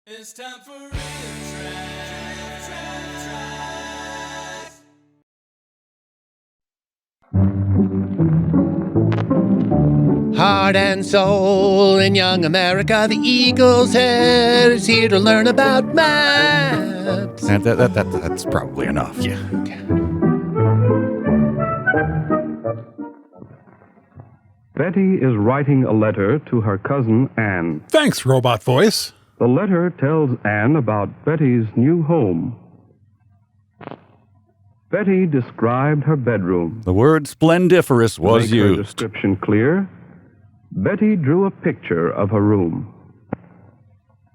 It's time for RiffTrax. Heart and soul in young America, the Eagle's head is here to learn about maps. That's probably enough. Yeah. Okay. Betty is writing a letter to her cousin Anne. Thanks, robot voice. The letter tells Anne about Betty's new home. Betty described her bedroom. The word splendiferous was To make her used. description clear, Betty drew a picture of her room.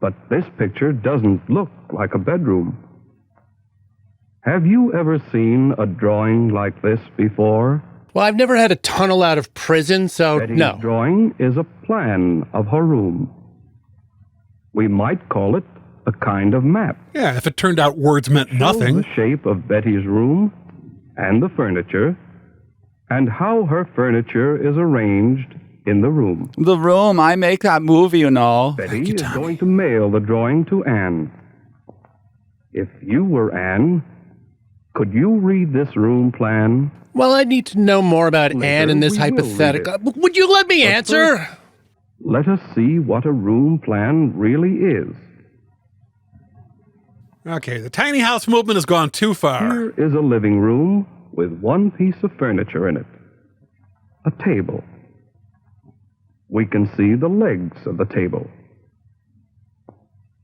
But this picture doesn't look like a bedroom. Have you ever seen a drawing like this before? Well, I've never had a tunnel out of prison, so Betty's no. drawing is a plan of her room. We might call it a kind of map. Yeah, if it turned out words meant Shows nothing. the shape of Betty's room and the furniture, and how her furniture is arranged in the room. The room, I make that movie, you know. Betty is going to mail the drawing to Anne. If you were Anne, could you read this room plan? Well, I need to know more about Later, Anne in this we will read hypothetical. it. Would you let me But answer? first, let us see what a room plan really is. Okay, the tiny house movement has gone too far. Here is a living room with one piece of furniture in it. A table. We can see the legs of the table.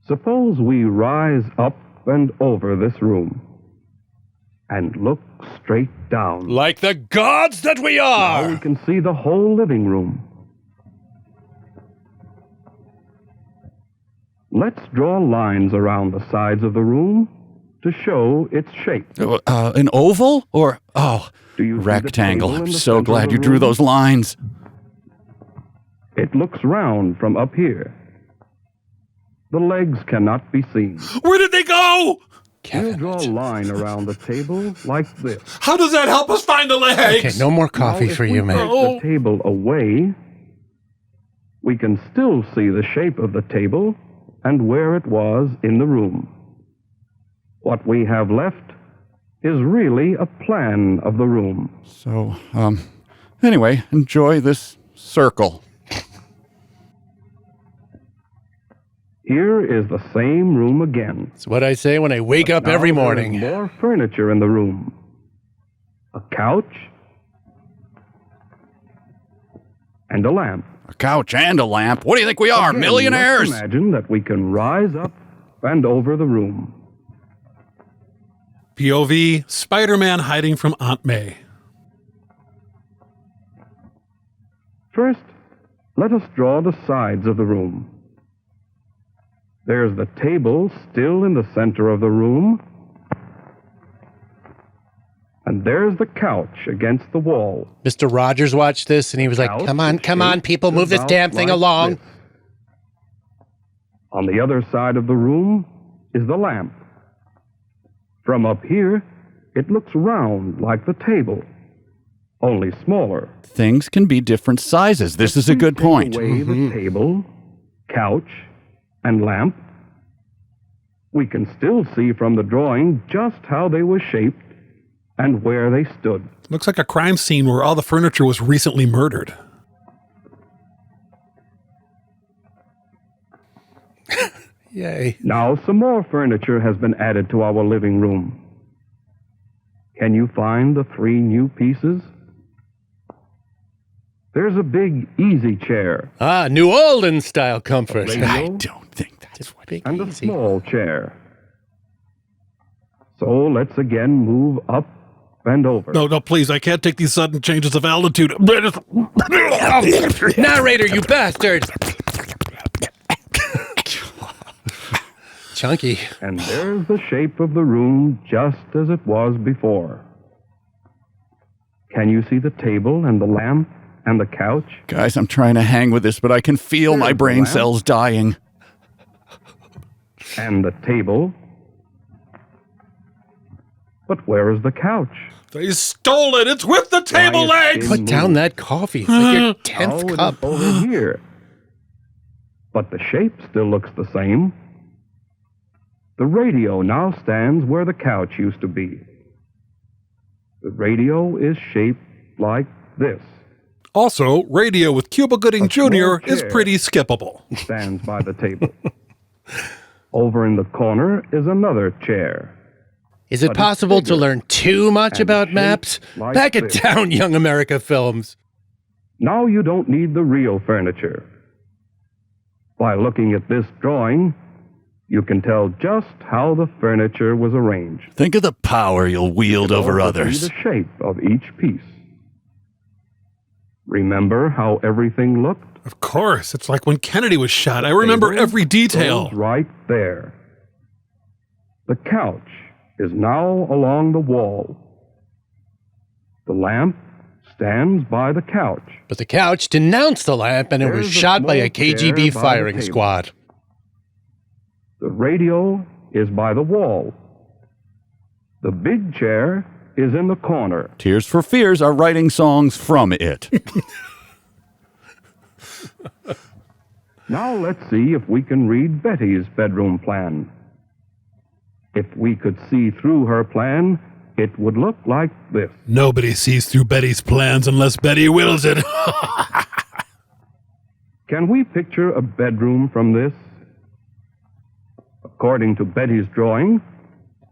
Suppose we rise up and over this room and look straight down. Like the gods that we Now we are! can see the whole living room. Let's draw lines around the sides of the room to show its shape. An oval? Or, Do you see the rectangle. table in I'm the so center glad of you the drew room? those lines. It looks round from up here. The legs cannot be seen. Where did they go? We'll draw a line around the table like this. How does that help us find the legs? Okay, no more coffee Now, for if you, we man. take the table away, we can still see the shape of the table and where it was in the room. What we have left is really a plan of the room. So, anyway, enjoy this circle. Here is the same room again. It's what I say when I wake up Now every there is morning. more furniture in the room. A couch and a lamp. A couch and a lamp. What do you think we are, Again, millionaires? Let's imagine that we can rise up and over the room. POV, Spider-Man hiding from Aunt May. First, let us draw the sides of the room. There's the table still in the center of the room. And there's the couch against the wall. Mr. Rogers watched this and he was like, Couch come on, shaped people, move this about damn thing like along. this. On the other side of the room is the lamp. From up here, it looks round like the table, only smaller. Things can be different sizes. This is a good point. Take away the table, couch, and lamp. We can still see from the drawing just how they were shaped and where they stood. Looks like a crime scene where all the furniture was recently murdered. Yay. Now, some more furniture has been added to our living room. Can you find the 3 new pieces? There's a big easy chair Ah, New Orleans style comfort. Radio. I don't think that's what. Big and a easy. small chair. So let's again move up and over. No, please, I can't take these sudden changes of altitude. Narrator, you bastard! Chunky. And there's the shape of the room just as it was before. Can you see the table and the lamp and the couch? Guys, I'm trying to hang with this, but I can feel my There's the brain lamp. cells dying. And the table? But where is the couch? They stole it. It's with the table Why, it's legs. in- Put down that coffee. It's like your 10th Oh, cup. it is over here. But the shape still looks the same. The radio now stands where the couch used to be. The radio is shaped like this. Also, radio with Cuba Gooding A small Jr. is chair. pretty skippable. Stands by the table. Over in the corner is another chair. Is it But it's possible to bigger learn too much and about shaped maps? like Back it this. down, Young America Films. Now you don't need the real furniture. By looking at this drawing, you can tell just how the furniture was arranged. Think of the power you'll wield over Also see others. the shape of each piece. Remember how everything looked? Of course, it's like when Kennedy was shot. I remember Table every detail. goes right there. The couch is now along the wall. The lamp stands by the couch. But the couch denounced the lamp and it was There's a shot by a small chair KGB by the firing table. squad. The radio is by the wall. The big chair is in the corner. Tears for Fears are writing songs from it. Now let's see if we can read Betty's bedroom plan. If we could see through her plan, it would look like this. Nobody sees through Betty's plans unless Betty wills it. Can we picture a bedroom from this? According to Betty's drawing,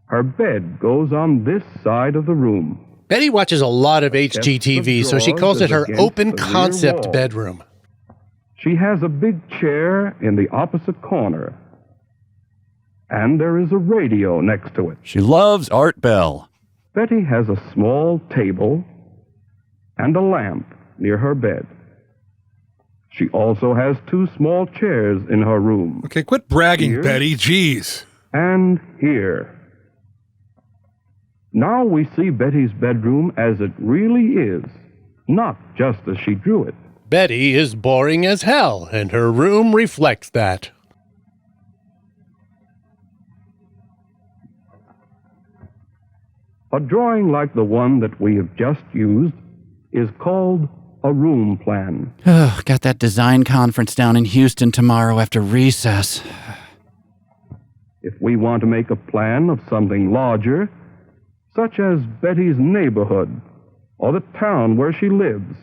her bed goes on this side of the room. Betty watches a lot of chest of HGTV, so she drawers calls it is her against open the rear concept wall. bedroom. She has a big chair in the opposite corner. And there is a radio next to it. She loves Art Bell. Betty has a small table and a lamp near her bed. She also has 2 small chairs in her room. Okay, quit bragging, Here. Betty. Jeez. And here. Now we see Betty's bedroom as it really is, not just as she drew it. Betty is boring as hell, and her room reflects that. A drawing like the one that we have just used is called a room plan. Oh, got that design conference down in Houston tomorrow after recess. If we want to make a plan of something larger, such as Betty's neighborhood or the town where she lives,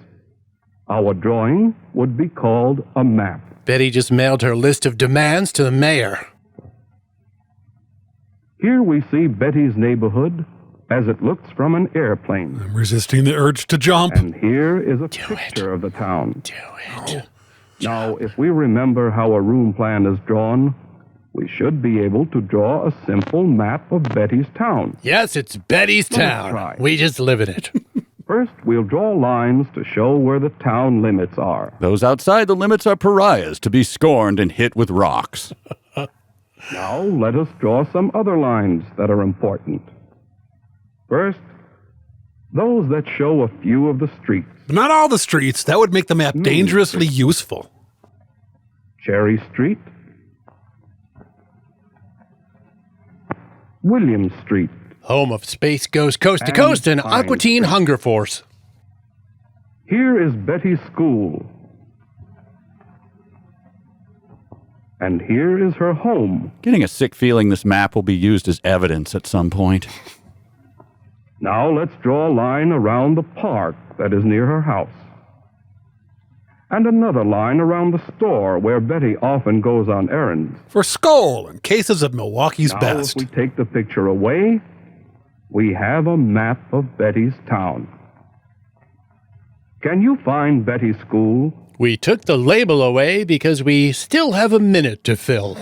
our drawing would be called a map. Betty just mailed her list of demands to the mayor. Here we see Betty's neighborhood as it looks from an airplane. I'm resisting the urge to jump. And here is a Do picture of the town. Do it. Now, if we remember how a room plan is drawn, we should be able to draw a simple map of Betty's town. Yes, it's Betty's Let us town. try. We just live in it. First, we'll draw lines to show where the town limits are. Those outside the limits are pariahs to be scorned and hit with rocks. Now, let us draw some other lines that are important. First, those that show a few of the streets. But not all the streets. That would make the map dangerously useful. Cherry Street, William Street, Home of Space Goes Coast to And Coast and Pine Aqua Teen Street. Hunger Force. Here is Betty's school. And here is her home. Getting a sick feeling this map will be used as evidence at some point. Now let's draw a line around the park that is near her house. And another line around the store where Betty often goes on errands. For Skoll and cases of Milwaukee's Now, best. if we take the picture away, we have a map of Betty's town. Can you find Betty's school? We took the label away because we still have a minute to fill.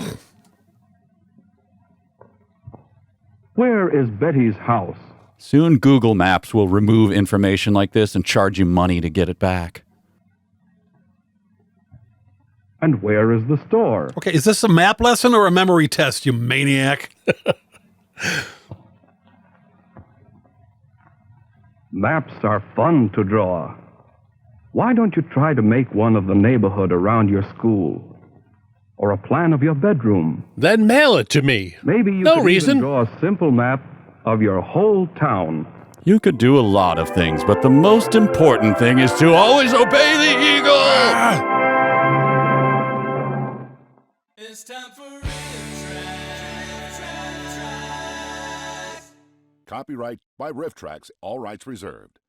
Where is Betty's house? Soon Google Maps will remove information like this and charge you money to get it back. And where is the store? Okay, is this a map lesson or a memory test, you maniac? Maps are fun to draw. Why don't you try to make one of the neighborhood around your school? Or a plan of your bedroom? Then mail it to me. Maybe you No could reason. even draw a simple map of your whole town. You could do a lot of things, but the most important thing is to always obey the eagle! It's time for RiffTrax. Copyright by RiffTrax, all rights reserved.